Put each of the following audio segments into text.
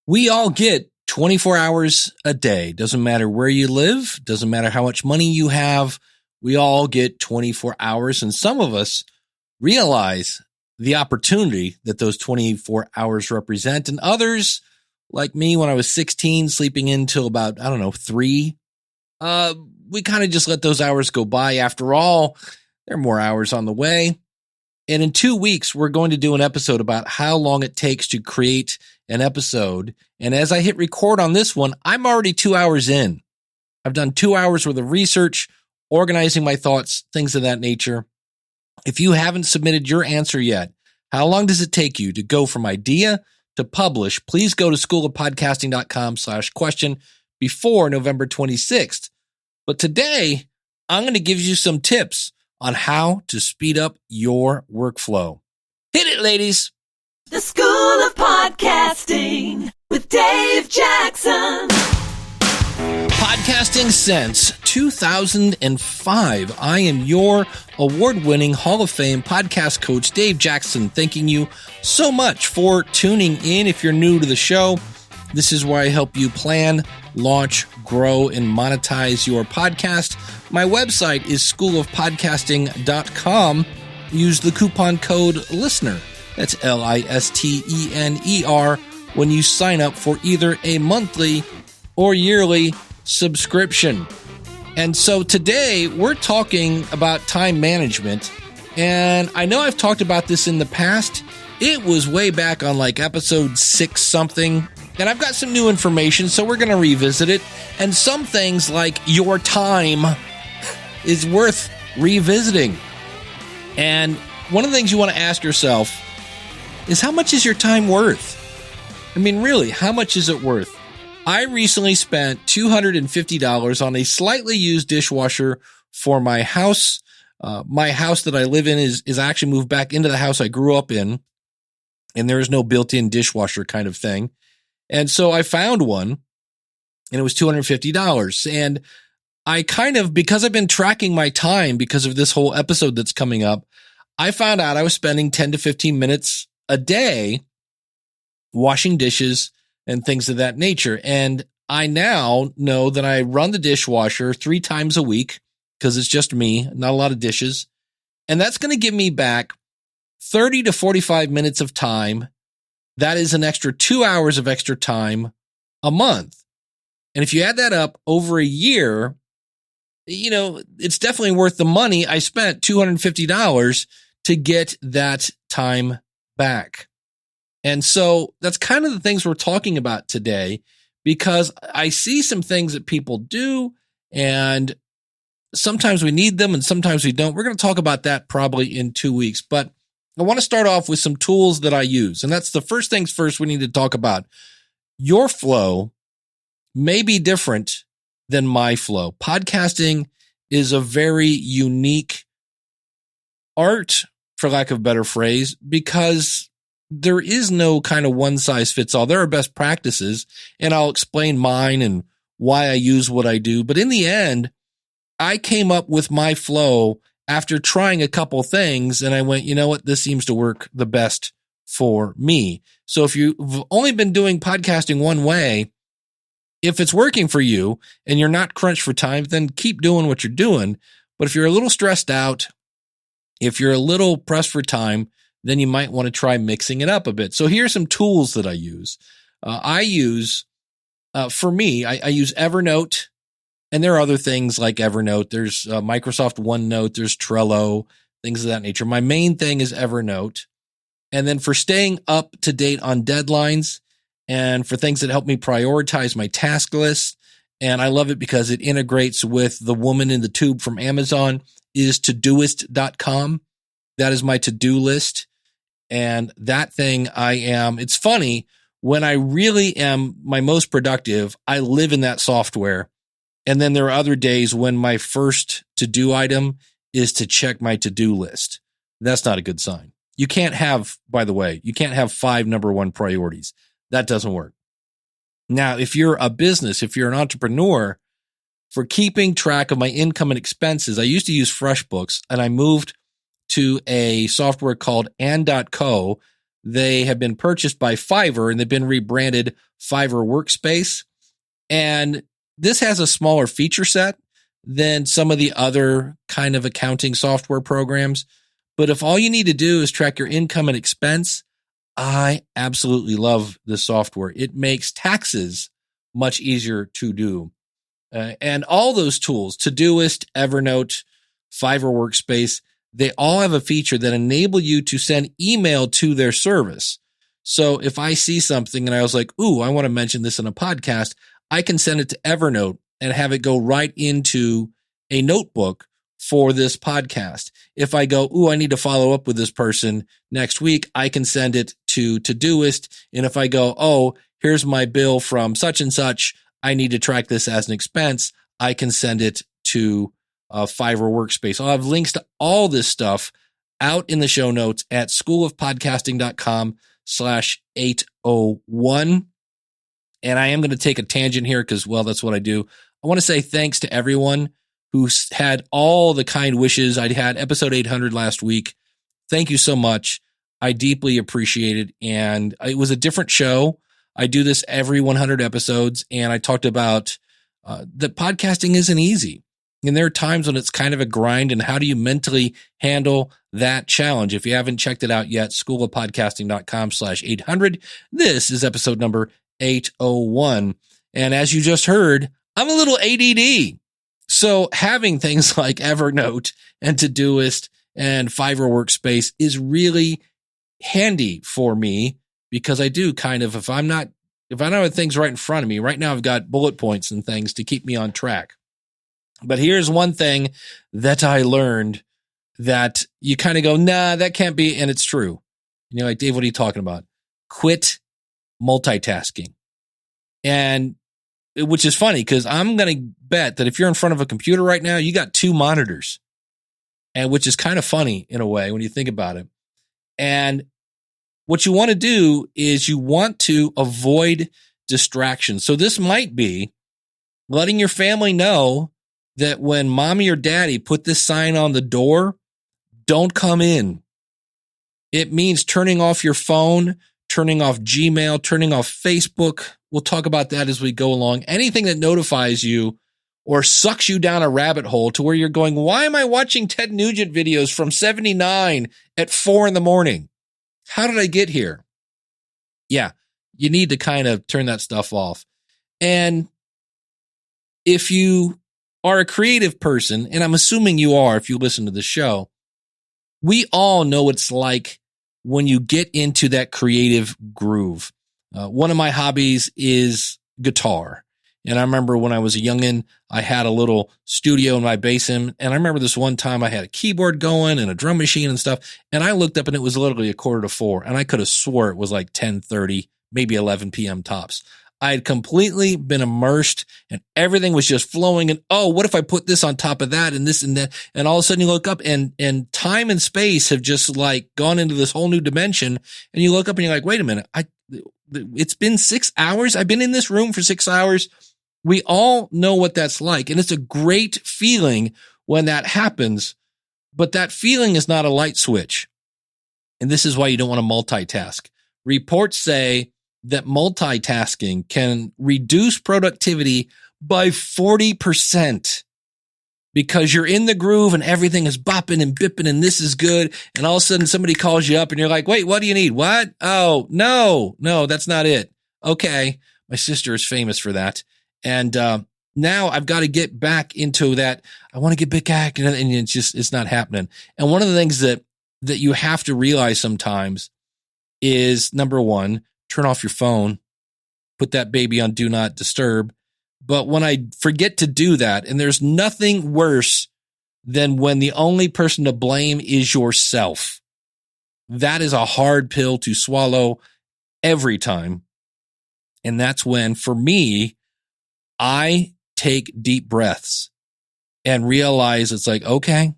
We all get 24 hours a day. Doesn't matter where you live. Doesn't matter how much money you have. We all get 24 hours. And some of us realize the opportunity that those 24 hours represent. And others, like me, when I was 16, sleeping until about, 3, we kind of just let those hours go by. After all, there are more hours on the way. And in 2 weeks, we're going to do an episode about how long it takes to create an episode. And as I hit record on this one, I'm already 2 hours in. I've done 2 hours worth of research, organizing my thoughts, things of that nature. If you haven't submitted your answer yet, how long does it take you to go from idea to publish? Please go to schoolofpodcasting.com/question before November 26th. But today, I'm going to give you some tips on how to speed up your workflow. Hit it, ladies. The School of Podcasting with Dave Jackson. Podcasting since 2005. I am your award-winning Hall of Fame podcast coach, Dave Jackson, thanking you so much for tuning in. If you're new to the show, this is where I help you plan, launch, grow, and monetize your podcast. My website is schoolofpodcasting.com. Use the coupon code LISTENER. That's LISTENER when you sign up for either a monthly or yearly subscription. And so today we're talking about time management. And I know I've talked about this in the past. It was way back on like episode 6 something. And I've got some new information, so we're going to revisit it. And some things like your time is worth revisiting. And one of the things you want to ask yourself is, how much is your time worth? I mean, really, how much is it worth? I recently spent $250 on a slightly used dishwasher for my house. My house that I live in is actually moved back into the house I grew up in, and there is no built-in dishwasher kind of thing. And so I found one, and it was $250. And I because I've been tracking my time because of this whole episode that's coming up, I found out I was spending 10 to 15 minutes a day washing dishes and things of that nature. And I now know that I run the dishwasher 3 times a week because it's just me, not a lot of dishes. And that's going to give me back 30 to 45 minutes of time. That is an extra 2 hours of extra time a month. And if you add that up over a year, it's definitely worth the money. I spent $250 to get that time back. And so that's kind of the things we're talking about today, because I see some things that people do, and sometimes we need them and sometimes we don't. We're going to talk about that probably in 2 weeks, but I want to start off with some tools that I use. And that's the first things first we need to talk about. Your flow may be different than my flow. Podcasting is a very unique art, for lack of a better phrase, because there is no kind of one size fits all. There are best practices, and I'll explain mine and why I use what I do. But in the end, I came up with my flow after trying a couple things, and I went, you know what, this seems to work the best for me. So if you've only been doing podcasting one way, if it's working for you and you're not crunched for time, then keep doing what you're doing. But if you're a little stressed out, if you're a little pressed for time, then you might want to try mixing it up a bit. So here are some tools that I use. I use Evernote, and there are other things like Evernote. There's Microsoft OneNote, there's Trello, things of that nature. My main thing is Evernote. And then for staying up to date on deadlines and for things that help me prioritize my task list, and I love it because it integrates with the woman in the tube from Amazon, is Todoist.com. That is my to-do list. And that thing it's funny, when I really am my most productive, I live in that software. And then there are other days when my first to-do item is to check my to-do list. That's not a good sign. You can't have 5 number one priorities. That doesn't work. Now, if you're a business, if you're an entrepreneur, for keeping track of my income and expenses, I used to use FreshBooks, and I moved to a software called and.co They have been purchased by Fiverr and they've been rebranded Fiverr Workspace. And this has a smaller feature set than some of the other kind of accounting software programs. But if all you need to do is track your income and expense, I absolutely love this software. It makes taxes much easier to do. And all those tools, Todoist, Evernote, Fiverr Workspace, they all have a feature that enable you to send email to their service. So if I see something and I was like, ooh, I want to mention this in a podcast, I can send it to Evernote and have it go right into a notebook for this podcast. If I go, ooh, I need to follow up with this person next week, I can send it to Todoist. And if I go, oh, here's my bill from such and such, I need to track this as an expense, I can send it to Fiverr Workspace. I'll have links to all this stuff out in the show notes at schoolofpodcasting.com/801. And I am going to take a tangent here because, well, that's what I do. I want to say thanks to everyone who had all the kind wishes. I had episode 800 last week. Thank you so much. I deeply appreciate it. And it was a different show. I do this every 100 episodes. And I talked about that podcasting isn't easy. And there are times when it's kind of a grind. And how do you mentally handle that challenge? If you haven't checked it out yet, schoolofpodcasting.com/800. This is episode number 801. And as you just heard, I'm a little ADD. So having things like Evernote and Todoist and Fiverr Workspace is really handy for me because I do kind of, if I don't have things right in front of me, right now I've got bullet points and things to keep me on track. But here's one thing that I learned that you kind of go, nah, that can't be. And it's true. And you're like, Dave, what are you talking about? Quit multitasking. And which is funny because I'm going to bet that if you're in front of a computer right now, you got two monitors, and which is kind of funny in a way when you think about it. And what you want to do is you want to avoid distractions. So this might be letting your family know that when mommy or daddy put this sign on the door, don't come in. It means turning off your phone, turning off Gmail, turning off Facebook. We'll talk about that as we go along. Anything that notifies you or sucks you down a rabbit hole to where you're going, why am I watching Ted Nugent videos from 79 at 4 a.m? How did I get here? Yeah, you need to kind of turn that stuff off. And if you are a creative person, and I'm assuming you are if you listen to the show, we all know what it's like when you get into that creative groove. One of my hobbies is guitar. And I remember when I was a youngin', I had a little studio in my basement. And I remember this one time I had a keyboard going and a drum machine and stuff. And I looked up and it was literally 3:45. And I could have swore it was like 10:30, maybe 11 p.m. tops. I had completely been immersed and everything was just flowing. And, oh, what if I put this on top of that and this and that? And all of a sudden you look up and time and space have just like gone into this whole new dimension. And you look up and you're like, wait a minute. It's been 6 hours. I've been in this room for 6 hours. We all know what that's like. And it's a great feeling when that happens, but that feeling is not a light switch. And this is why you don't want to multitask. Reports say that multitasking can reduce productivity by 40% because you're in the groove and everything is bopping and bipping and this is good. And all of a sudden somebody calls you up and you're like, wait, what do you need? What? Oh, no, that's not it. Okay. My sister is famous for that. And now I've got to get back into that. I want to get back and it's not happening. And one of the things that you have to realize sometimes is, number one, turn off your phone, put that baby on do not disturb. But when I forget to do that, and there's nothing worse than when the only person to blame is yourself. That is a hard pill to swallow every time. And that's when, for me, I take deep breaths and realize it's like, okay,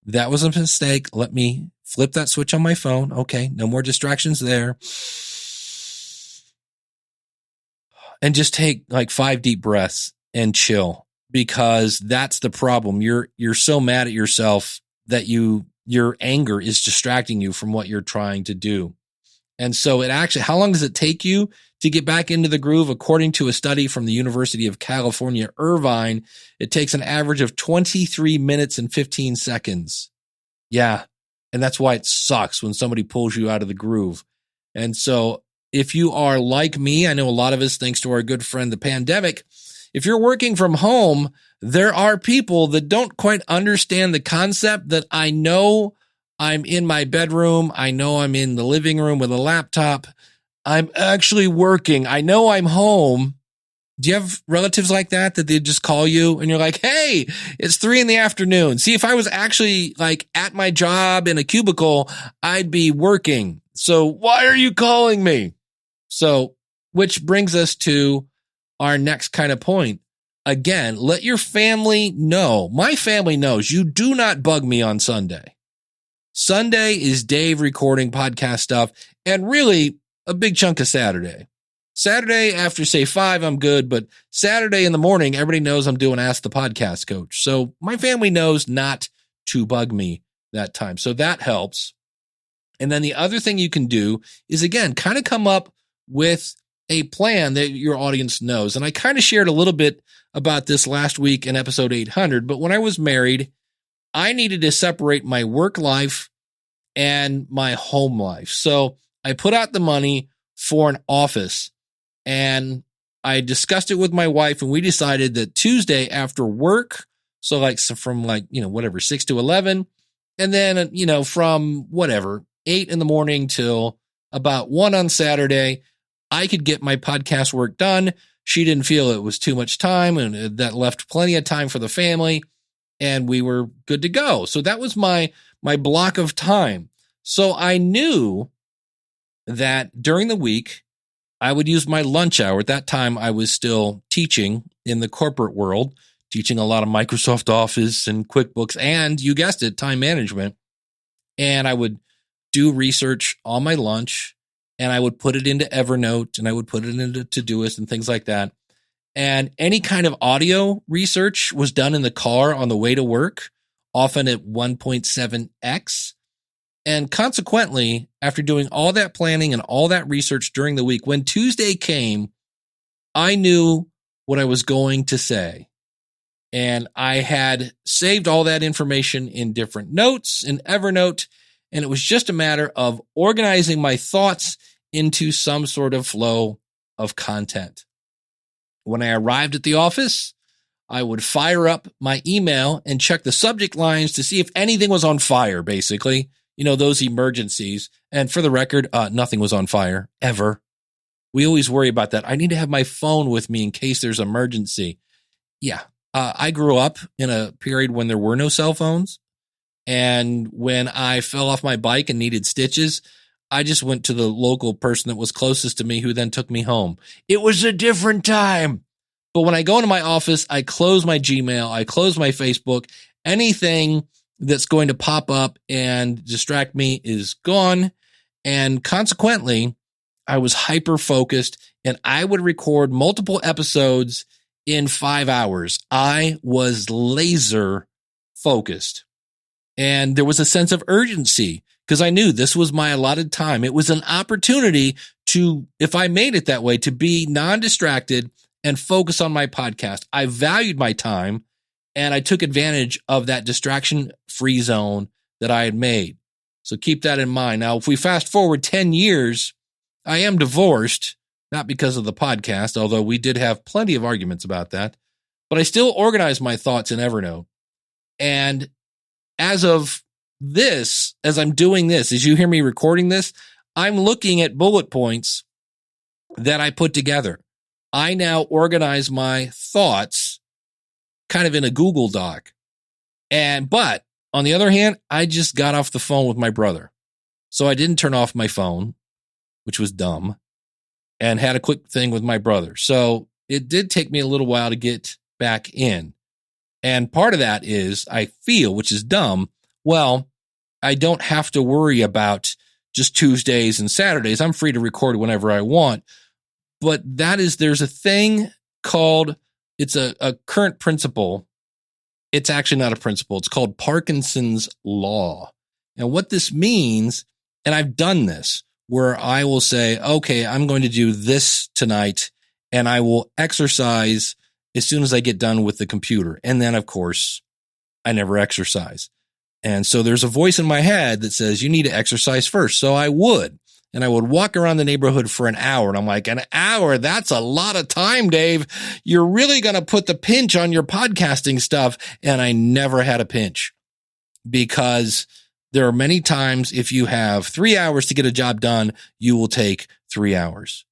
that was a mistake. Let me flip that switch on my phone. Okay, no more distractions there. And just take like 5 deep breaths and chill, because that's the problem. You're so mad at yourself that your anger is distracting you from what you're trying to do. And so how long does it take you to get back into the groove? According to a study from the University of California, Irvine, it takes an average of 23 minutes and 15 seconds. Yeah. And that's why it sucks when somebody pulls you out of the groove. And so if you are like me, I know a lot of us, thanks to our good friend, the pandemic, if you're working from home, there are people that don't quite understand the concept that I know I'm in my bedroom. I know I'm in the living room with a laptop. I'm actually working. I know I'm home. Do you have relatives like that they just call you and you're like, hey, it's 3 p.m. See, if I was actually like at my job in a cubicle, I'd be working. So why are you calling me? So, which brings us to our next kind of point. Again, let your family know. My family knows you do not bug me on Sunday. Sunday is Dave recording podcast stuff and really a big chunk of Saturday. Saturday after say 5, I'm good. But Saturday in the morning, everybody knows I'm doing Ask the Podcast Coach. So my family knows not to bug me that time. So that helps. And then the other thing you can do is, again, kind of come up with a plan that your audience knows. And I kind of shared a little bit about this last week in episode 800. But when I was married, I needed to separate my work life and my home life. So I put out the money for an office and I discussed it with my wife, and we decided that Tuesday after work, so from 6 to 11, and then, from 8 in the morning till about 1 on Saturday, I could get my podcast work done. She didn't feel it was too much time, and that left plenty of time for the family, and we were good to go. So that was my block of time. So I knew that during the week, I would use my lunch hour. At that time, I was still teaching in the corporate world, teaching a lot of Microsoft Office and QuickBooks, and you guessed it, time management. And I would do research on my lunch, and I would put it into Evernote, and I would put it into Todoist and things like that. And any kind of audio research was done in the car on the way to work, often at 1.7x. And consequently, after doing all that planning and all that research during the week, when Tuesday came, I knew what I was going to say. And I had saved all that information in different notes in Evernote. And it was just a matter of organizing my thoughts into some sort of flow of content. When I arrived at the office, I would fire up my email and check the subject lines to see if anything was on fire, basically. Those emergencies. And for the record, nothing was on fire, ever. We always worry about that. I need to have my phone with me in case there's an emergency. Yeah. I grew up in a period when there were no cell phones. And when I fell off my bike and needed stitches, I just went to the local person that was closest to me, who then took me home. It was a different time. But when I go into my office, I close my Gmail, I close my Facebook, anything that's going to pop up and distract me is gone. And consequently, I was hyper focused, and I would record multiple episodes in 5 hours. I was laser focused. And there was a sense of urgency because I knew this was my allotted time. It was an opportunity to, if I made it that way, to be non-distracted and focus on my podcast. I valued my time, and I took advantage of that distraction-free zone that I had made. So keep that in mind. Now, if we fast forward 10 years, I am divorced, not because of the podcast, although we did have plenty of arguments about that, but I still organize my thoughts in Evernote. And as of this, as I'm doing this, as you hear me recording this, I'm looking at bullet points that I put together. I now organize my thoughts kind of in a Google Doc. But on the other hand, I just got off the phone with my brother. So I didn't turn off my phone, which was dumb, and had a quick thing with my brother. So it did take me a little while to get back in. And part of that is I feel, which is dumb, well, I don't have to worry about just Tuesdays and Saturdays. I'm free to record whenever I want. But there's a thing called, it's a current principle. It's actually not a principle. It's called Parkinson's law. And what this means, and I've done this, where I will say, okay, I'm going to do this tonight, and I will exercise as soon as I get done with the computer. And then, of course, I never exercise. And so there's a voice in my head that says, you need to exercise first. So I would. And I would walk around the neighborhood for an hour. And I'm like, an hour? That's a lot of time, Dave. You're really going to put the pinch on your podcasting stuff. And I never had a pinch, because there are many times if you have 3 hours to get a job done, you will take 3 hours.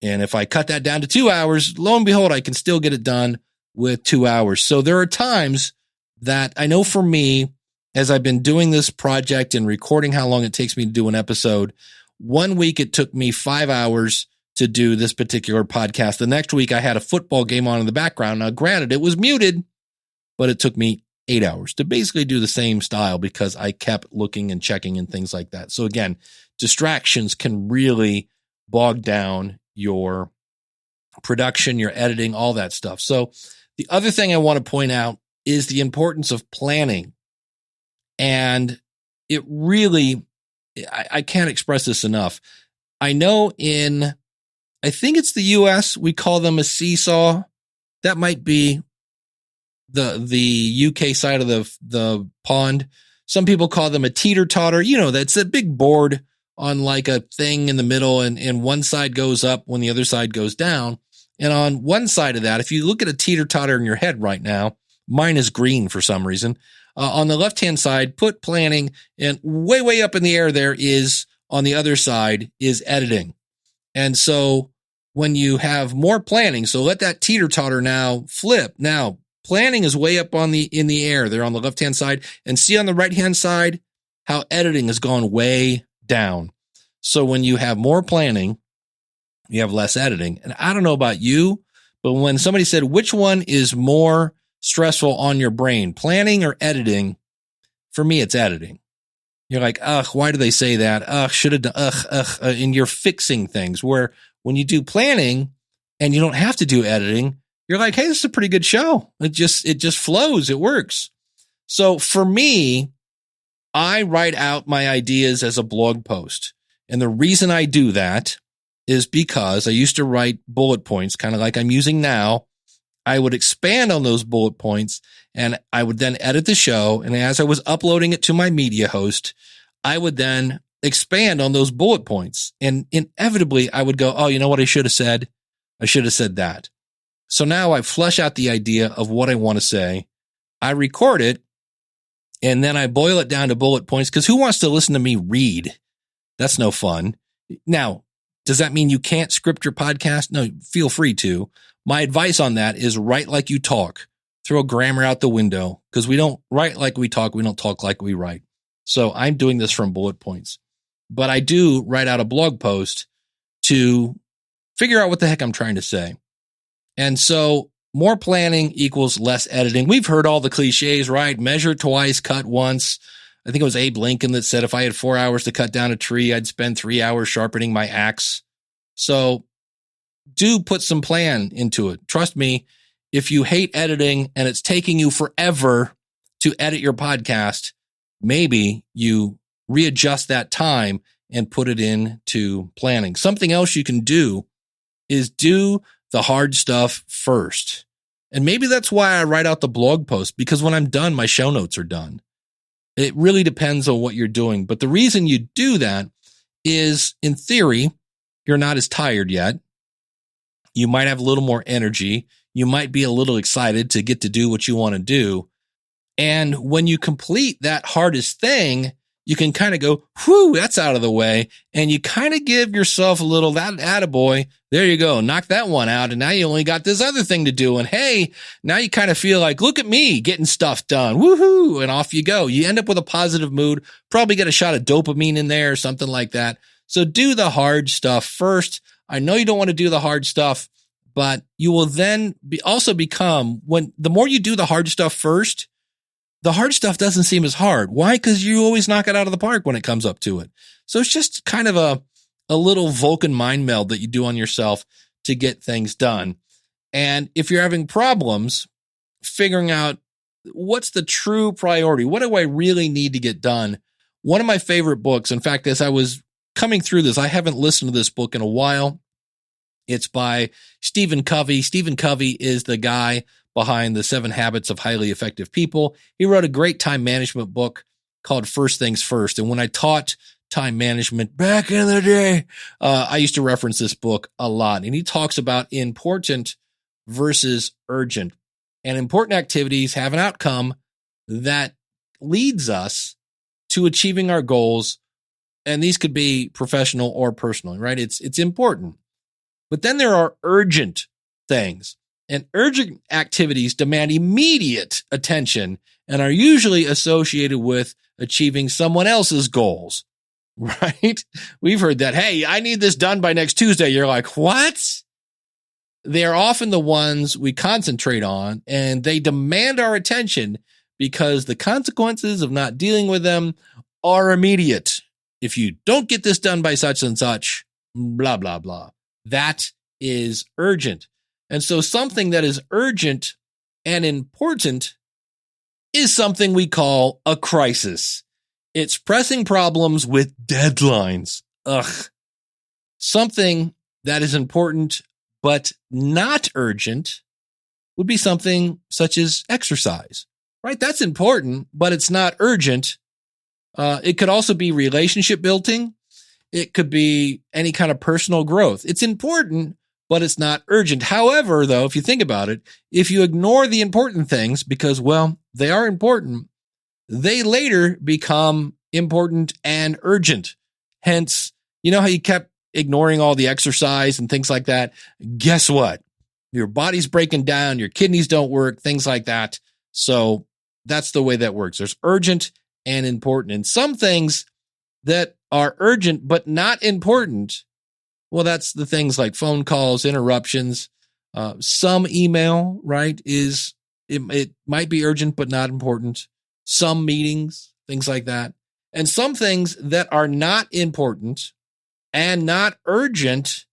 And if I cut that down to 2 hours, lo and behold, I can still get it done with 2 hours. So there are times that I know for me, as I've been doing this project and recording how long it takes me to do an episode, 1 week it took me 5 hours to do this particular podcast. The next week I had a football game on in the background. Now, granted, it was muted, but it took me 8 hours to basically do the same style because I kept looking and checking and things like that. So again, distractions can really bog down your production, your editing, all that stuff. So the other thing I want to point out is the importance of planning. And it really, I can't express this enough. I know I think it's the US, we call them a seesaw. That might be the UK side of the pond. Some people call them a teeter-totter. That's a big board on like a thing in the middle, and one side goes up when the other side goes down. And on one side of that, if you look at a teeter-totter in your head right now, mine is green for some reason. On the left-hand side, put planning, and way, way up in the air there is, on the other side, is editing. And so when you have more planning, so let that teeter-totter now flip. Now, planning is way up in the air there on the left-hand side, and see on the right-hand side how editing has gone way down. So when you have more planning, you have less editing. And I don't know about you, but when somebody said, which one is more stressful on your brain, planning or editing? For me, it's editing. You're like, why do they say that? Should have done, and you're fixing things. Where when you do planning and you don't have to do editing, you're like, hey, this is a pretty good show. It just flows. It works. So for me, I write out my ideas as a blog post. And the reason I do that is because I used to write bullet points, kind of like I'm using now. I would expand on those bullet points, and I would then edit the show. And as I was uploading it to my media host, I would then expand on those bullet points. And inevitably, I would go, oh, you know what I should have said? I should have said that. So now I flesh out the idea of what I want to say. I record it, and then I boil it down to bullet points, because who wants to listen to me read? That's no fun. Now, does that mean you can't script your podcast? No, feel free to. My advice on that is write like you talk. Throw grammar out the window, because we don't write like we talk. We don't talk like we write. So I'm doing this from bullet points. But I do write out a blog post to figure out what the heck I'm trying to say. And so more planning equals less editing. We've heard all the cliches, right? Measure twice, cut once. I think it was Abe Lincoln that said if I had 4 hours to cut down a tree, I'd spend 3 hours sharpening my axe. So do put some plan into it. Trust me, if you hate editing and it's taking you forever to edit your podcast, maybe you readjust that time and put it into planning. Something else you can do is do the hard stuff first. And maybe that's why I write out the blog post, because when I'm done, my show notes are done. It really depends on what you're doing. But the reason you do that is, in theory, you're not as tired yet. You might have a little more energy. You might be a little excited to get to do what you want to do. And when you complete that hardest thing, you can kind of go, whew, that's out of the way. And you kind of give yourself a little, that attaboy, there you go, knock that one out. And now you only got this other thing to do. And hey, now you kind of feel like, look at me getting stuff done. Woohoo. And off you go. You end up with a positive mood, probably get a shot of dopamine in there or something like that. So do the hard stuff first. I know you don't want to do the hard stuff, but you will then also become, the more you do the hard stuff first, the hard stuff doesn't seem as hard. Why? Because you always knock it out of the park when it comes up to it. So it's just kind of a little Vulcan mind meld that you do on yourself to get things done. And if you're having problems figuring out what's the true priority, what do I really need to get done? One of my favorite books, in fact, as I was coming through this, I haven't listened to this book in a while. It's by Stephen Covey. Stephen Covey is the guy behind the 7 Habits of Highly Effective People. He wrote a great time management book called First Things First. And when I taught time management back in the day, I used to reference this book a lot. And he talks about important versus urgent. And important activities have an outcome that leads us to achieving our goals. And these could be professional or personal, right? It's important. But then there are urgent things, and urgent activities demand immediate attention and are usually associated with achieving someone else's goals, right? We've heard that, hey, I need this done by next Tuesday. You're like, what? They're often the ones we concentrate on, and they demand our attention because the consequences of not dealing with them are immediate. If you don't get this done by such and such, blah, blah, blah. That is urgent. And so something that is urgent and important is something we call a crisis. It's pressing problems with deadlines. Something that is important but not urgent would be something such as exercise, right? That's important, but it's not urgent. It could also be relationship building. It could be any kind of personal growth. It's important, but it's not urgent. However, though, if you think about it, if you ignore the important things because, well, they are important, they later become important and urgent. Hence, you know how you kept ignoring all the exercise and things like that? Guess what? Your body's breaking down, your kidneys don't work, things like that. So that's the way that works. There's urgent and important. And some things that are urgent but not important, well, that's the things like phone calls, interruptions, some email, right? It might be urgent but not important. Some meetings, things like that. And some things that are not important and not urgent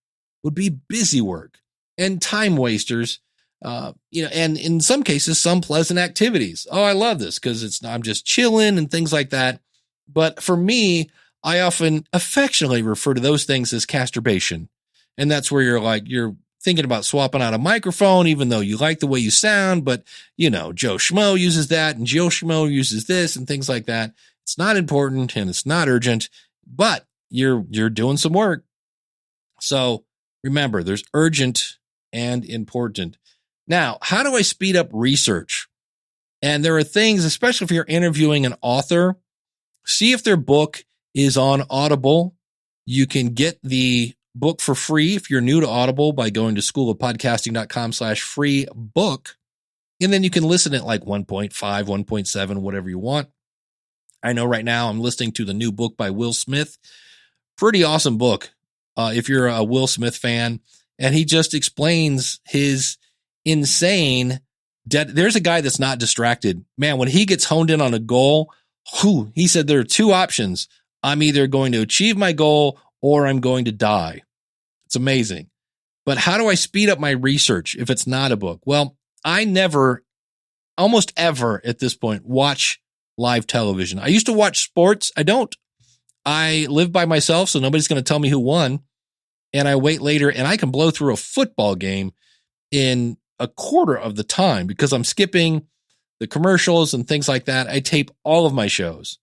would be busy work and time wasters, and in some cases, some pleasant activities. Oh, I love this because I'm just chilling and things like that. But for me, I often affectionately refer to those things as casturbation. And that's where you're thinking about swapping out a microphone, even though you like the way you sound, but Joe Schmo uses that and Jill Schmo uses this and things like that. It's not important and it's not urgent, but you're doing some work. So remember, there's urgent and important. Now, how do I speed up research? And there are things, especially if you're interviewing an author, see if their book is on Audible. You can get the book for free if you're new to Audible by going to schoolofpodcasting.com/free book. And then you can listen at like 1.5, 1.7, whatever you want. I know right now I'm listening to the new book by Will Smith. Pretty awesome book. If you're a Will Smith fan, and he just explains his insane there's a guy that's not distracted. Man, when he gets honed in on a goal, he said there are 2 options. I'm either going to achieve my goal or I'm going to die. It's amazing. But how do I speed up my research if it's not a book? Well, I never, almost ever at this point, watch live television. I used to watch sports. I don't. I live by myself, so nobody's going to tell me who won. And I wait later, and I can blow through a football game in a quarter of the time because I'm skipping the commercials and things like that. I tape all of my shows.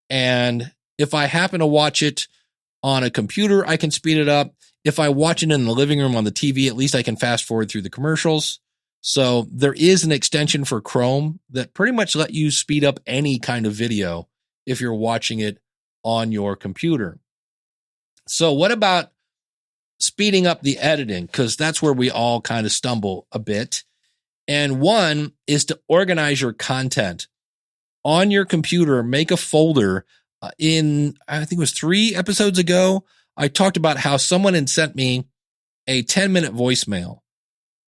And if I happen to watch it on a computer, I can speed it up. If I watch it in the living room on the TV, at least I can fast forward through the commercials. So there is an extension for Chrome that pretty much let you speed up any kind of video if you're watching it on your computer. So what about speeding up the editing? Because that's where we all kind of stumble a bit. And one is to organize your content on your computer. Make a folder. I think it was 3 episodes ago, I talked about how someone had sent me a 10-minute voicemail.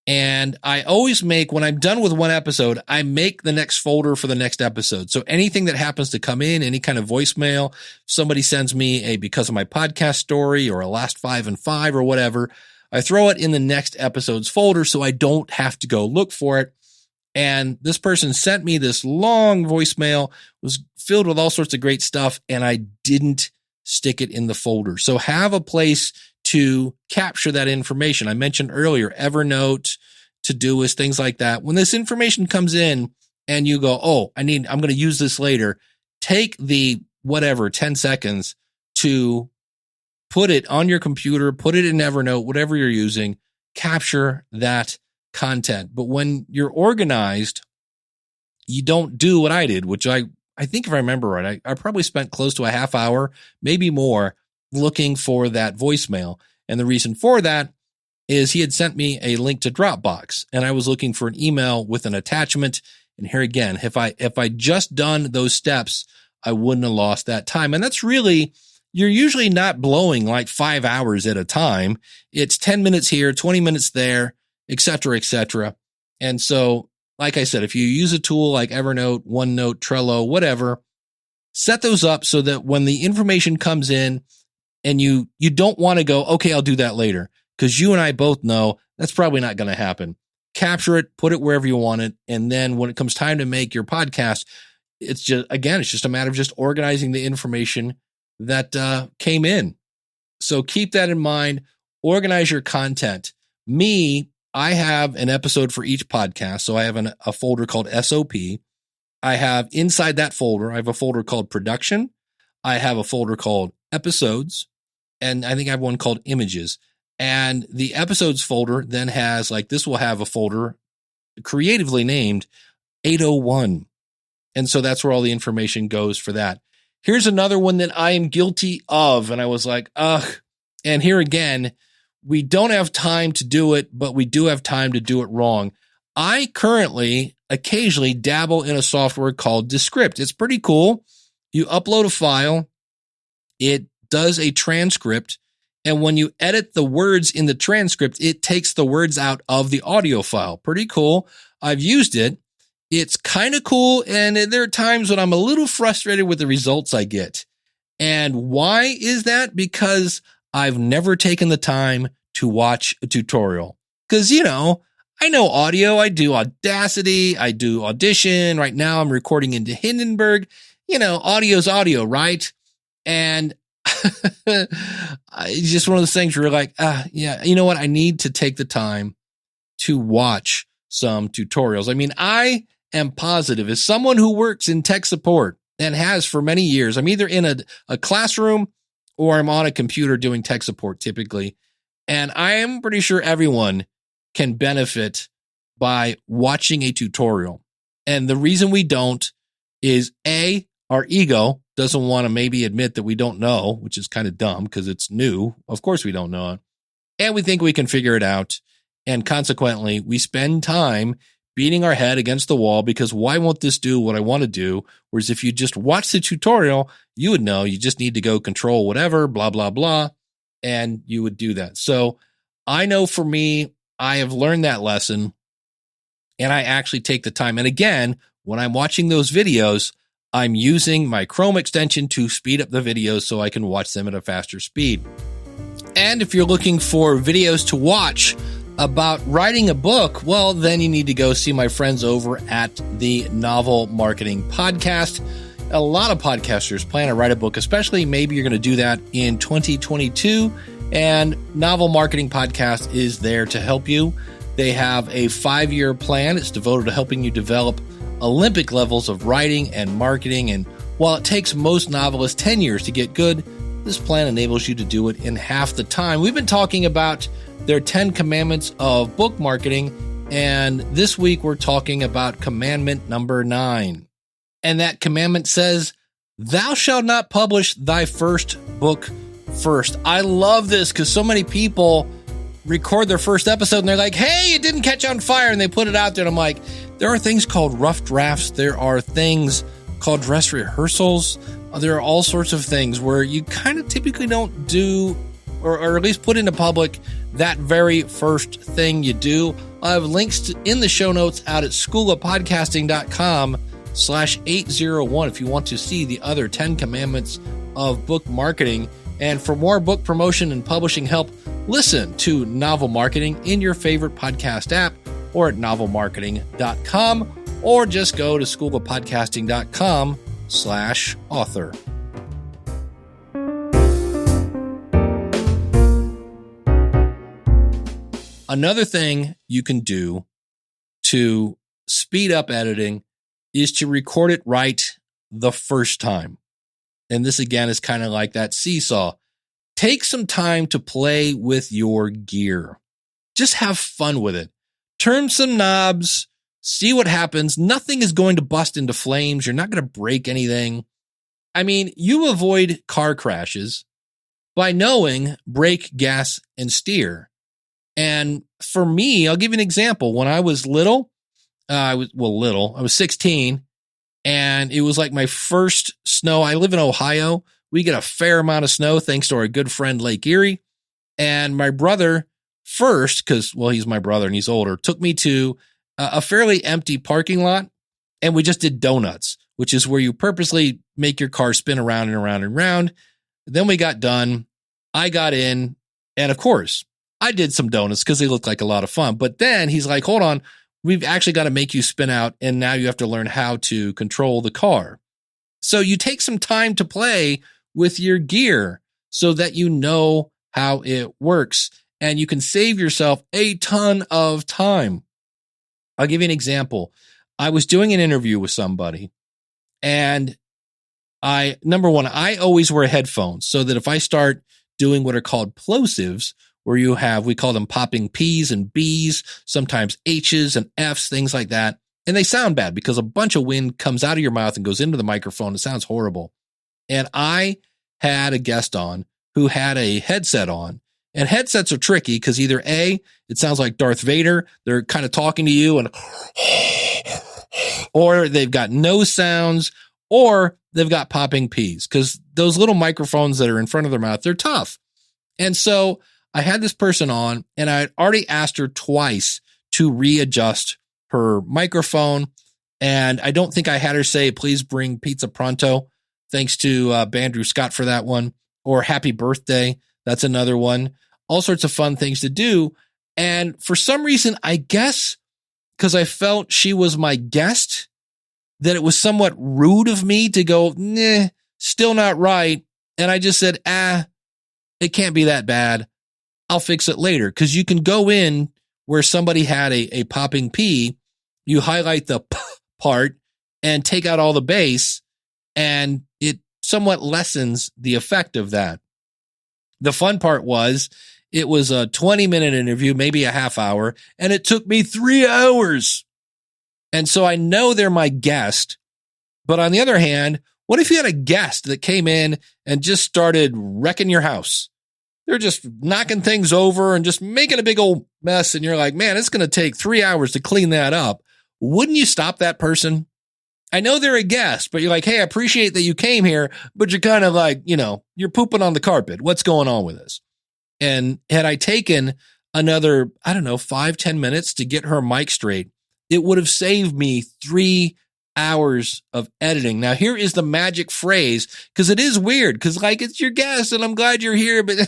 And I always when I'm done with one episode, I make the next folder for the next episode. So anything that happens to come in, any kind of voicemail, somebody sends me a because of my podcast story or a last 5 and 5 or whatever, I throw it in the next episode's folder so I don't have to go look for it. And this person sent me this long voicemail, was filled with all sorts of great stuff, and I didn't stick it in the folder. So have a place to capture that information. I mentioned earlier, Evernote, Todoist, things like that. When this information comes in and you go, oh, I'm going to use this later, take the 10 seconds to put it on your computer, put it in Evernote, whatever you're using, capture that content. But when you're organized, you don't do what I did, which I think if I remember right, I probably spent close to a half hour, maybe more, looking for that voicemail. And the reason for that is he had sent me a link to Dropbox, and I was looking for an email with an attachment. And here again, if I just done those steps, I wouldn't have lost that time. And that's really, you're usually not blowing like 5 hours at a time. It's 10 minutes here, 20 minutes there, et cetera, et cetera. And so, like I said, if you use a tool like Evernote, OneNote, Trello, whatever, set those up so that when the information comes in and you don't want to go, okay, I'll do that later, because you and I both know that's probably not going to happen. Capture it, put it wherever you want it. And then when it comes time to make your podcast, it's just a matter of just organizing the information that came in. So keep that in mind. Organize your content. I have an episode for each podcast. So I have a folder called SOP. I have inside that folder, I have a folder called production. I have a folder called episodes. And I think I have one called images. And the episodes folder then has, like, this will have a folder creatively named 801. And so that's where all the information goes for that. Here's another one that I am guilty of. And I was like, ugh. And here again, we don't have time to do it, but we do have time to do it wrong. I currently occasionally dabble in a software called Descript. It's pretty cool. You upload a file. It does a transcript. And when you edit the words in the transcript, it takes the words out of the audio file. Pretty cool. I've used it. It's kind of cool. And there are times when I'm a little frustrated with the results I get. And why is that? Because I've never taken the time to watch a tutorial. Because, I know audio. I do Audacity. I do Audition. Right now I'm recording into Hindenburg. Audio's audio, right? And it's just one of those things where you're like, yeah, you know what? I need to take the time to watch some tutorials. I mean, I am positive, as someone who works in tech support and has for many years, I'm either in a classroom or I'm on a computer doing tech support typically. And I am pretty sure everyone can benefit by watching a tutorial. And the reason we don't is our ego doesn't want to maybe admit that we don't know, which is kind of dumb because it's new. Of course we don't know it. And we think we can figure it out. And consequently, we spend time beating our head against the wall because why won't this do what I want to do? Whereas if you just watch the tutorial, you would know you just need to go control whatever, blah, blah, blah, and you would do that. So I know for me, I have learned that lesson and I actually take the time. And again, when I'm watching those videos, I'm using my Chrome extension to speed up the videos so I can watch them at a faster speed. And if you're looking for videos to watch about writing a book, well, then you need to go see my friends over at the Novel Marketing Podcast. A lot of podcasters plan to write a book, especially maybe you're going to do that in 2022. And Novel Marketing Podcast is there to help you. They have a 5-year plan. It's devoted to helping you develop Olympic levels of writing and marketing. And while it takes most novelists 10 years to get good, this plan enables you to do it in half the time. We've been talking about their 10 commandments of book marketing. And this week we're talking about commandment number 9. And that commandment says, "Thou shalt not publish thy first book first." I love this because so many people record their first episode and they're like, hey, it didn't catch on fire, and they put it out there. And I'm like, there are things called rough drafts. There are things called dress rehearsals. There are all sorts of things where you kind of typically don't do, or at least put into public, that very first thing you do. I have links in the show notes out at schoolofpodcasting.com/801 if you want to see the other 10 commandments of book marketing. And for more book promotion and publishing help, listen to Novel Marketing in your favorite podcast app or at novelmarketing.com, or just go to schoolofpodcasting.com/author. Another thing you can do to speed up editing is to record it right the first time. And this again is kind of like that seesaw. Take some time to play with your gear. Just have fun with it. Turn some knobs, see what happens. Nothing is going to bust into flames. You're not going to break anything. I mean, you avoid car crashes by knowing brake, gas, and steer. And for me, I'll give you an example. When I was little, I was 16, and it was like my first snow. I live in Ohio. We get a fair amount of snow thanks to our good friend Lake Erie. And my brother first, because, well, he's my brother and he's older, took me to a fairly empty parking lot, and we just did donuts, which is where you purposely make your car spin around and around and around. Then we got done. I got in, and of course, I did some donuts because they looked like a lot of fun. But then he's like, hold on, we've actually got to make you spin out, and now you have to learn how to control the car. So you take some time to play with your gear so that you know how it works, and you can save yourself a ton of time. I'll give you an example. I was doing an interview with somebody, and number one, I always wear headphones so that if I start doing what are called plosives, where we call them popping P's and B's, sometimes H's and F's, things like that. And they sound bad because a bunch of wind comes out of your mouth and goes into the microphone. It sounds horrible. And I had a guest on who had a headset on. And headsets are tricky because either A, it sounds like Darth Vader. They're kind of talking to you, and or they've got no sounds, or they've got popping P's, because those little microphones that are in front of their mouth, they're tough. And so I had this person on, and I had already asked her twice to readjust her microphone. And I don't think I had her say, please bring pizza pronto. Thanks to Bandrew Scott for that one. Or happy birthday. That's another one. All sorts of fun things to do. And for some reason, I guess because I felt she was my guest, that it was somewhat rude of me to go, nah, still not right. And I just said, it can't be that bad. I'll fix it later. Because you can go in where somebody had a popping P, you highlight the P part and take out all the bass, and it somewhat lessens the effect of that. The fun part was it was a 20-minute interview, maybe a half hour, and it took me 3 hours. And so I know they're my guest. But on the other hand, what if you had a guest that came in and just started wrecking your house? They're just knocking things over and just making a big old mess. And you're like, man, it's going to take 3 hours to clean that up. Wouldn't you stop that person? I know they're a guest, but you're like, hey, I appreciate that you came here, but you're kind of like, you're pooping on the carpet. What's going on with this? And had I taken another, 5-10 minutes to get her mic straight, it would have saved me 3 hours of editing. Now, here is the magic phrase, because it is weird, because it's your guest and I'm glad you're here, but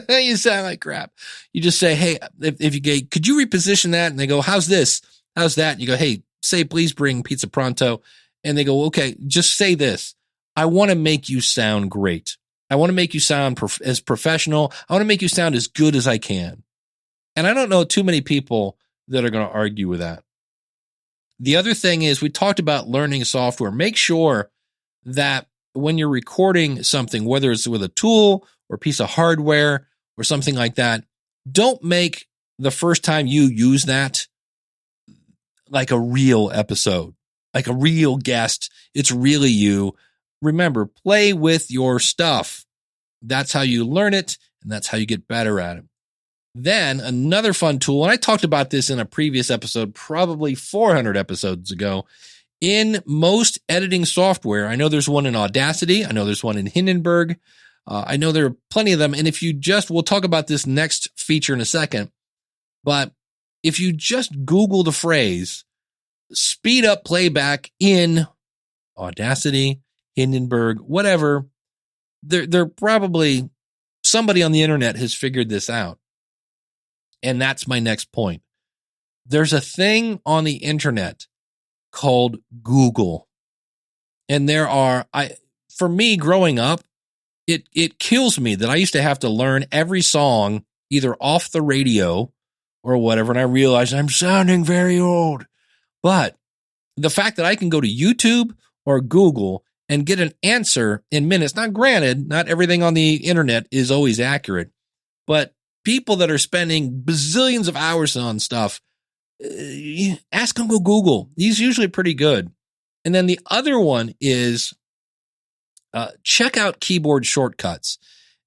you sound like crap. You just say, hey, if you get, could you reposition that? And they go, how's this? How's that? And you go, hey, say, please bring pizza pronto. And they go, okay, just say this. I want to make you sound great. I want to make you sound as professional. I want to make you sound as good as I can. And I don't know too many people that are going to argue with that. The other thing is, we talked about learning software. Make sure that when you're recording something, whether it's with a tool or a piece of hardware or something like that, don't make the first time you use that like a real episode, like a real guest. It's really you. Remember, play with your stuff. That's how you learn it, and that's how you get better at it. Then another fun tool, and I talked about this in a previous episode, probably 400 episodes ago. In most editing software, I know there's one in Audacity. I know there's one in Hindenburg. I know there are plenty of them. And if you we'll talk about this next feature in a second, but if you just Google the phrase, speed up playback in Audacity, Hindenburg, whatever, they're probably, somebody on the internet has figured this out. And that's my next point. There's a thing on the internet called Google. And for me growing up, it kills me that I used to have to learn every song either off the radio or whatever. And I realized I'm sounding very old. But the fact that I can go to YouTube or Google and get an answer in minutes, now granted, not everything on the internet is always accurate, but people that are spending bazillions of hours on stuff, ask them to go Google. He's usually pretty good. And then the other one is check out keyboard shortcuts.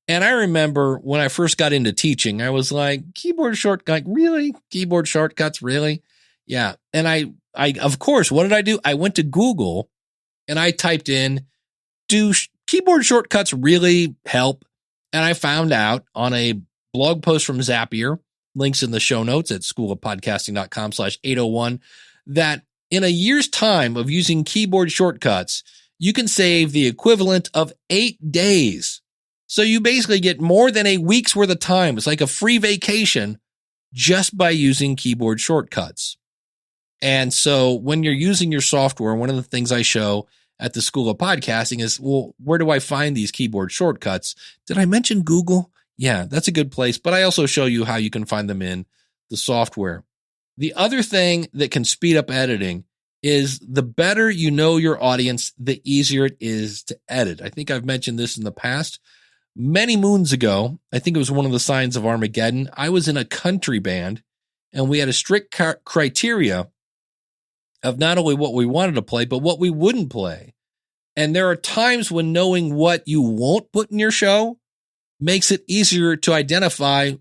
And I remember when I first got into teaching, I was like, keyboard shortcut, really? Keyboard shortcuts, really? Yeah. And I of course, what did I do? I went to Google and I typed in, do keyboard shortcuts really help? And I found out on a blog post from Zapier, links in the show notes at schoolofpodcasting.com/801, that in a year's time of using keyboard shortcuts, you can save the equivalent of 8 days. So you basically get more than a week's worth of time. It's like a free vacation just by using keyboard shortcuts. And so when you're using your software, one of the things I show at the School of Podcasting is, well, where do I find these keyboard shortcuts? Did I mention Google? Yeah, that's a good place. But I also show you how you can find them in the software. The other thing that can speed up editing is the better you know your audience, the easier it is to edit. I think I've mentioned this in the past. Many moons ago, I think it was one of the signs of Armageddon, I was in a country band, and we had a strict criteria of not only what we wanted to play, but what we wouldn't play. And there are times when knowing what you won't put in your show makes it easier to identify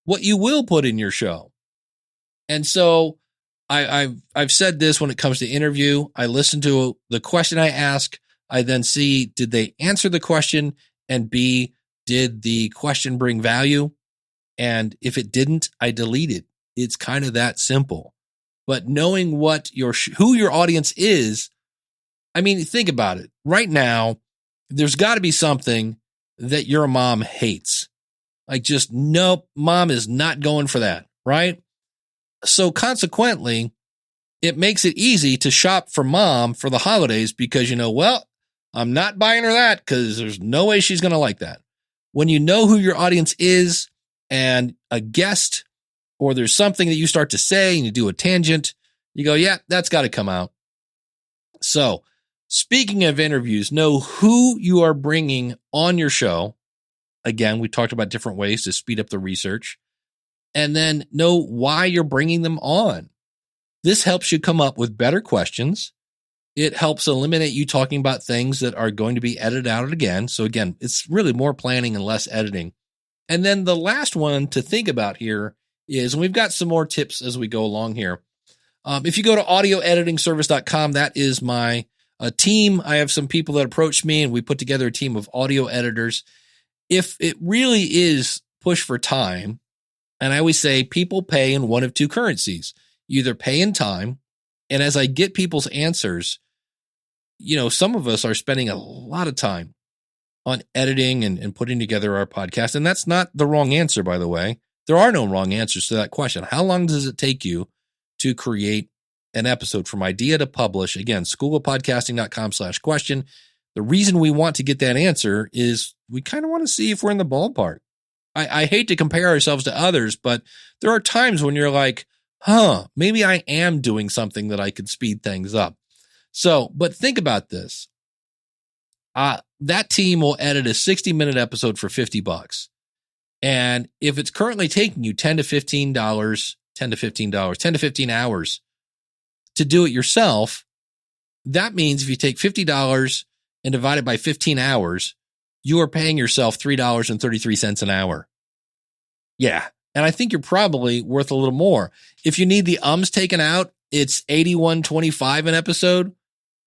what you will put in your show. And so I've said this when it comes to interview. I listen to the question I ask. I then see, did they answer the question? And B, did the question bring value? And if it didn't, I delete it. It's kind of that simple. But knowing what who your audience is, I mean, think about it. Right now, there's got to be something that your mom hates. Like just, nope, mom is not going for that, right? So consequently, it makes it easy to shop for mom for the holidays because well, I'm not buying her that because there's no way she's going to like that. When you know who your audience is and a guest, or there's something that you start to say and you do a tangent, you go, yeah, that's got to come out. So speaking of interviews, know who you are bringing on your show. Again, we talked about different ways to speed up the research, and then know why you're bringing them on. This helps you come up with better questions. It helps eliminate you talking about things that are going to be edited out again. So again, it's really more planning and less editing. And then the last one to think about here is, and we've got some more tips as we go along here. If you go to audioeditingservice.com, that is my team. I have some people that approach me and we put together a team of audio editors. If it really is push for time, and I always say people pay in one of two currencies, you either pay in time. And as I get people's answers, some of us are spending a lot of time on editing and putting together our podcast. And that's not the wrong answer, by the way. There are no wrong answers to that question. How long does it take you to create an episode from idea to publish? Again, schoolofpodcasting.com/question. The reason we want to get that answer is we kind of want to see if we're in the ballpark. I hate to compare ourselves to others, but there are times when you're like, maybe I am doing something that I could speed things up. So, but think about this. That team will edit a 60-minute episode for $50. And if it's currently taking you $10 to $15 hours to do it yourself, that means if you take $50 and divide it by 15 hours, you are paying yourself $3.33 an hour. Yeah. And I think you're probably worth a little more. If you need the ums taken out, it's $81.25 an episode.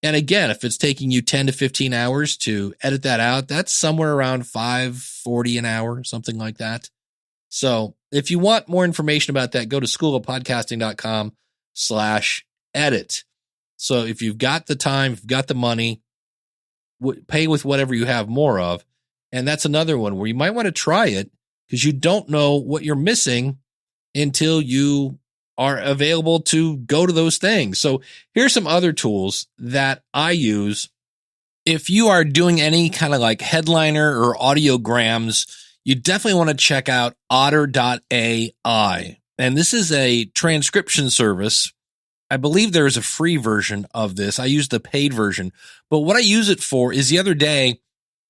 And again, if it's taking you 10 to 15 hours to edit that out, that's somewhere around $5.40 an hour, something like that. So if you want more information about that, go to schoolofpodcasting.com/edit. So if you've got the time, if you've got the money, pay with whatever you have more of. And that's another one where you might want to try it because you don't know what you're missing until you are available to go to those things. So here's some other tools that I use. If you are doing any kind of like headliner or audiograms, you definitely want to check out Otter.ai. And this is a transcription service. I believe there is a free version of this. I use the paid version. But what I use it for is the other day,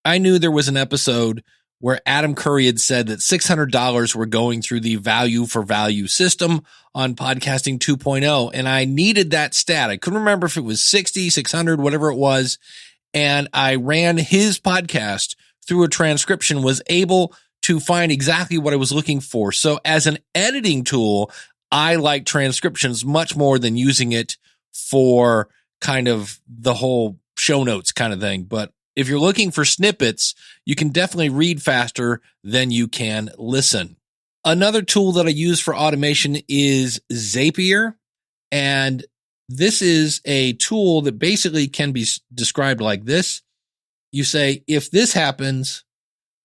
I knew there was an episode where Adam Curry had said that $600 were going through the value for value system on Podcasting 2.0. And I needed that stat. I couldn't remember if it was 60, 600, whatever it was. And I ran his podcast through a transcription, was able to find exactly what I was looking for. So as an editing tool, I like transcriptions much more than using it for kind of the whole show notes kind of thing. But if you're looking for snippets, you can definitely read faster than you can listen. Another tool that I use for automation is Zapier. And this is a tool that basically can be described like this. You say, if this happens,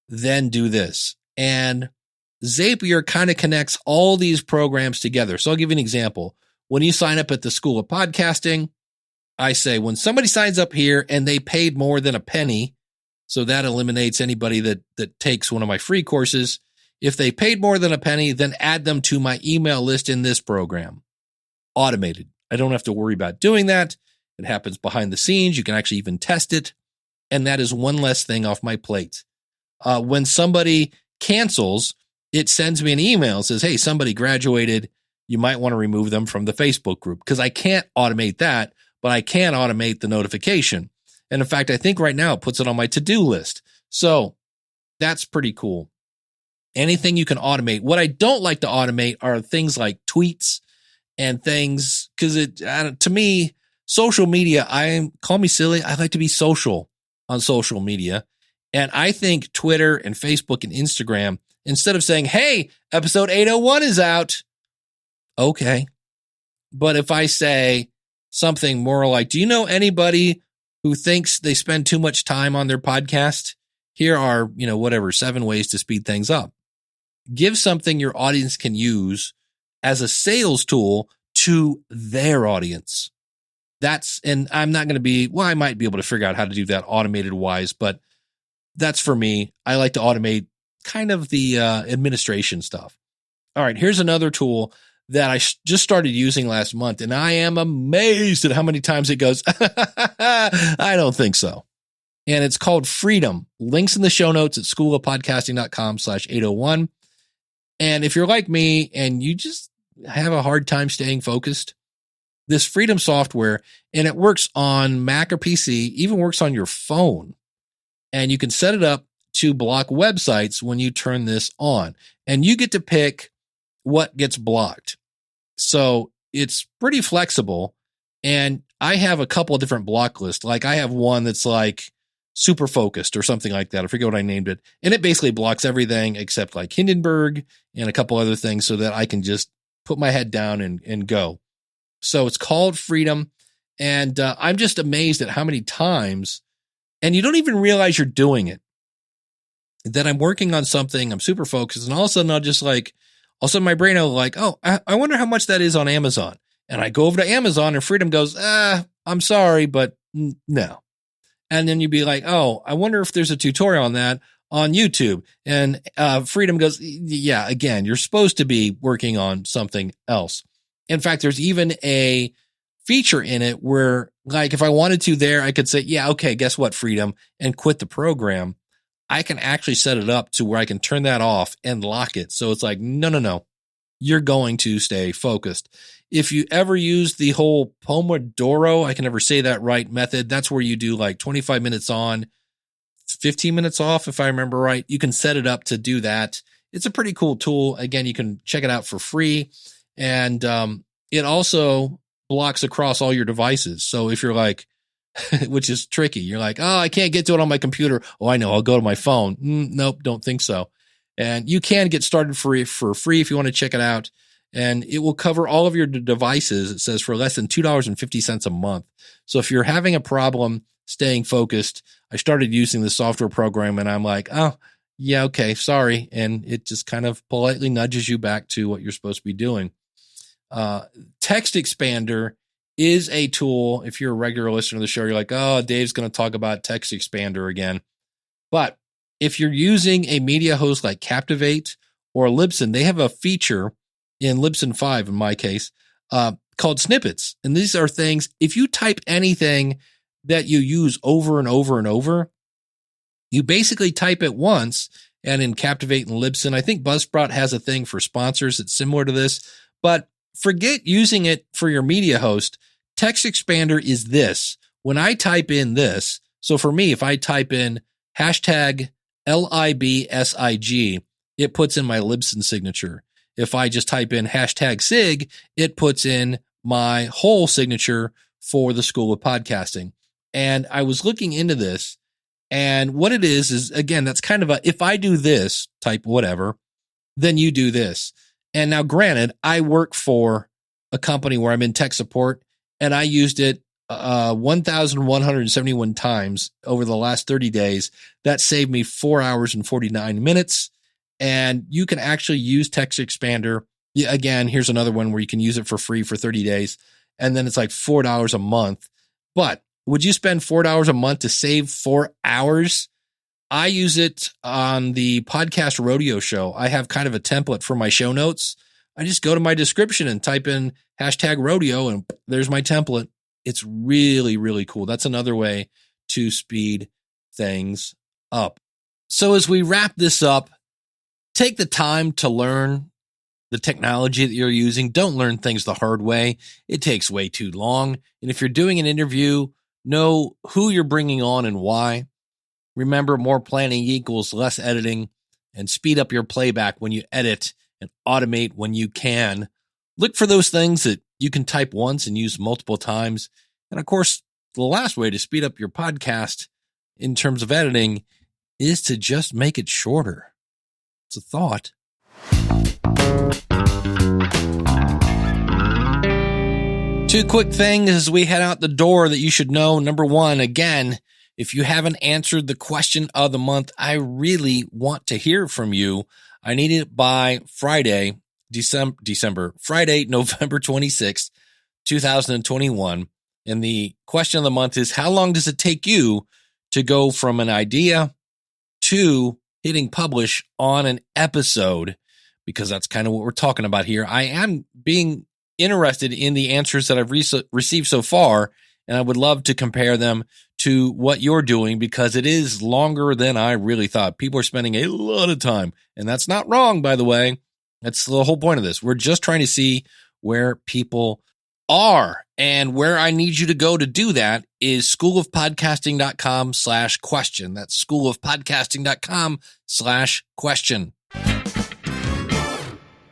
then do this. And Zapier kind of connects all these programs together. So I'll give you an example. When you sign up at the School of Podcasting, I say, when somebody signs up here and they paid more than a penny, so that eliminates anybody that takes one of my free courses. If they paid more than a penny, then add them to my email list in this program. Automated. I don't have to worry about doing that. It happens behind the scenes. You can actually even test it. And that is one less thing off my plate. When somebody cancels, it sends me an email and says, hey, somebody graduated. You might want to remove them from the Facebook group, because I can't automate that, but I can automate the notification. And in fact, I think right now it puts it on my to-do list. So that's pretty cool. Anything you can automate. What I don't like to automate are things like tweets and things, because to me, social media, call me silly, I like to be social on social media. And I think Twitter and Facebook and Instagram, instead of saying, hey, episode 801 is out. Okay. But if I say something more like, do you know anybody who thinks they spend too much time on their podcast? Here are, 7 ways to speed things up. Give something your audience can use as a sales tool to their audience. And I'm not going to I might be able to figure out how to do that automated wise, but that's for me. I like to automate kind of the administration stuff. All right, here's another tool that I just started using last month, and I am amazed at how many times it goes, I don't think so. And it's called Freedom. Links in the show notes at schoolofpodcasting.com/801. And if you're like me and you just have a hard time staying focused, this Freedom software, and it works on Mac or PC, even works on your phone. And you can set it up to block websites when you turn this on. And you get to pick what gets blocked. So it's pretty flexible. And I have a couple of different block lists. Like I have one that's like super focused or something like that. I forget what I named it. And it basically blocks everything except like Hindenburg and a couple other things so that I can just put my head down and go. So it's called Freedom. And I'm just amazed at how many times, and you don't even realize you're doing it, that I'm working on something, I'm super focused, and all of a sudden all of a sudden my brain will like, oh, I wonder how much that is on Amazon. And I go over to Amazon and Freedom goes, I'm sorry, but no. And then you'd be like, oh, I wonder if there's a tutorial on that on YouTube. And Freedom goes, yeah, again, you're supposed to be working on something else. In fact, there's even a feature in it where, like, if I wanted to there, I could say, yeah, okay, guess what, Freedom, and quit the program. I can actually set it up to where I can turn that off and lock it. So it's like, no, you're going to stay focused. If you ever use the whole Pomodoro, I can never say that right, method, that's where you do like 25 minutes on, 15 minutes off, if I remember right. You can set it up to do that. It's a pretty cool tool. Again, you can check it out for free. And it also blocks across all your devices. So if you're like, which is tricky, you're like, oh, I can't get to it on my computer. Oh, I know, I'll go to my phone. Nope, don't think so. And you can get started for free if you want to check it out. And it will cover all of your devices, it says, for less than $2.50 a month. So if you're having a problem staying focused, I started using the software program and I'm like, oh, yeah, okay, sorry. And it just kind of politely nudges you back to what you're supposed to be doing. Textexpander is a tool. If you're a regular listener to the show, you're like, oh, Dave's going to talk about Textexpander again. But if you're using a media host like Captivate or Libsyn, they have a feature in Libsyn 5 in my case, called snippets. And these are things, if you type anything that you use over and over and over, you basically type it once. And in Captivate and Libsyn, I think Buzzsprout has a thing for sponsors that's similar to this, but forget using it for your media host. Textexpander is this. When I type in this, so for me, if I type in hashtag LIBSIG, it puts in my Libsyn signature. If I just type in hashtag SIG, it puts in my whole signature for the School of Podcasting. And I was looking into this, and what it is again, that's kind of a, if I do this, type whatever, then you do this. And now granted, I work for a company where I'm in tech support, and I used it 1,171 times over the last 30 days. That saved me 4 hours and 49 minutes. And you can actually use Textexpander. Again, here's another one where you can use it for free for 30 days. And then it's like $4 a month. But would you spend $4 a month to save 4 hours? I use it on the podcast rodeo show. I have kind of a template for my show notes. I just go to my description and type in hashtag rodeo, and there's my template. It's really, really cool. That's another way to speed things up. So as we wrap this up, take the time to learn the technology that you're using. Don't learn things the hard way. It takes way too long. And if you're doing an interview, know who you're bringing on and why. Remember, more planning equals less editing, and speed up your playback when you edit and automate when you can. Look for those things that you can type once and use multiple times. And of course, the last way to speed up your podcast in terms of editing is to just make it shorter. It's a thought. Two quick things as we head out the door that you should know. Number one, again, if you haven't answered the question of the month, I really want to hear from you. I need it by Friday, November 26th, 2021. And the question of the month is, how long does it take you to go from an idea to hitting publish on an episode? Because that's kind of what we're talking about here. I am being interested in the answers that I've received so far, and I would love to compare them to what you're doing, because it is longer than I really thought. People are spending a lot of time, and that's not wrong, by the way. That's the whole point of this. We're just trying to see where people are, and where I need you to go to do that is schoolofpodcasting.com/question. That's schoolofpodcasting.com/question.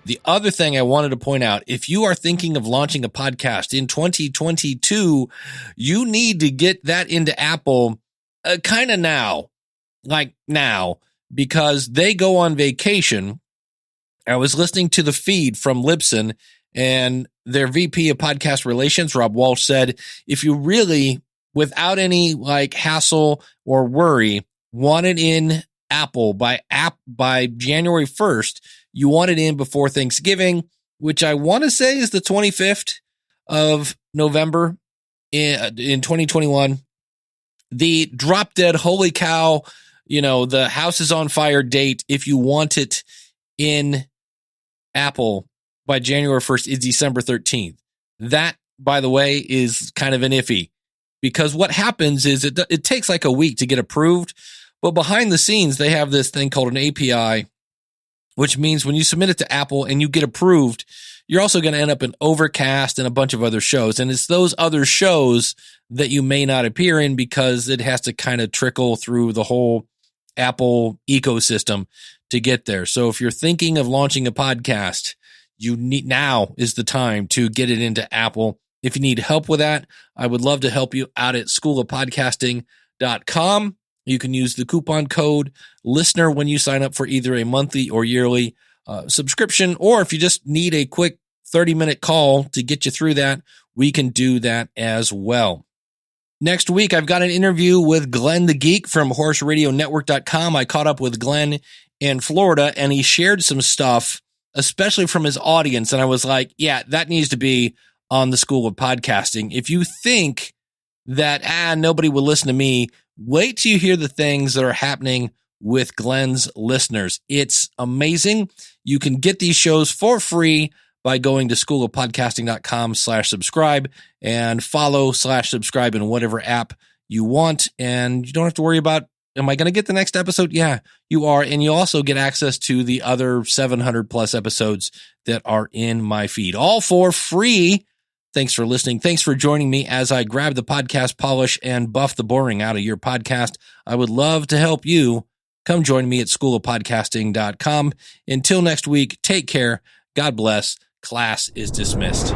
The other thing I wanted to point out, if you are thinking of launching a podcast in 2022, you need to get that into Apple kind of now, because they go on vacation. I was listening to the feed from Libsyn, and their VP of podcast relations, Rob Walsh, said, if you really, without any hassle or worry, want it in Apple by January 1st, you want it in before Thanksgiving, which I want to say is the 25th of November in 2021. The drop dead, holy cow, the house is on fire date, if you want it in Apple by January 1st, is December 13th. That, by the way, is kind of an iffy, because what happens is it takes like a week to get approved, but behind the scenes, they have this thing called an API, which means when you submit it to Apple and you get approved, you're also going to end up in Overcast and a bunch of other shows. And it's those other shows that you may not appear in, because it has to kind of trickle through the whole Apple ecosystem to get there. So if you're thinking of launching a podcast, now is the time to get it into Apple. If you need help with that, I would love to help you out at schoolofpodcasting.com. You can use the coupon code LISTENER when you sign up for either a monthly or yearly subscription, or if you just need a quick 30-minute call to get you through that, we can do that as well. Next week, I've got an interview with Glenn the Geek from horseradionetwork.com. I caught up with Glenn in Florida, and he shared some stuff, especially from his audience, and I was like, yeah, that needs to be on the School of Podcasting. If you think that, nobody will listen to me, wait till you hear the things that are happening with Glenn's listeners. It's amazing. You can get these shows for free by going to schoolofpodcasting.com/subscribe and follow/subscribe in whatever app you want. And you don't have to worry about, am I going to get the next episode? Yeah, you are. And you also get access to the other 700 plus episodes that are in my feed, all for free. Thanks for listening. Thanks for joining me as I grab the podcast polish and buff the boring out of your podcast. I would love to help you. Come join me at schoolofpodcasting.com. Until next week, take care. God bless. Class is dismissed.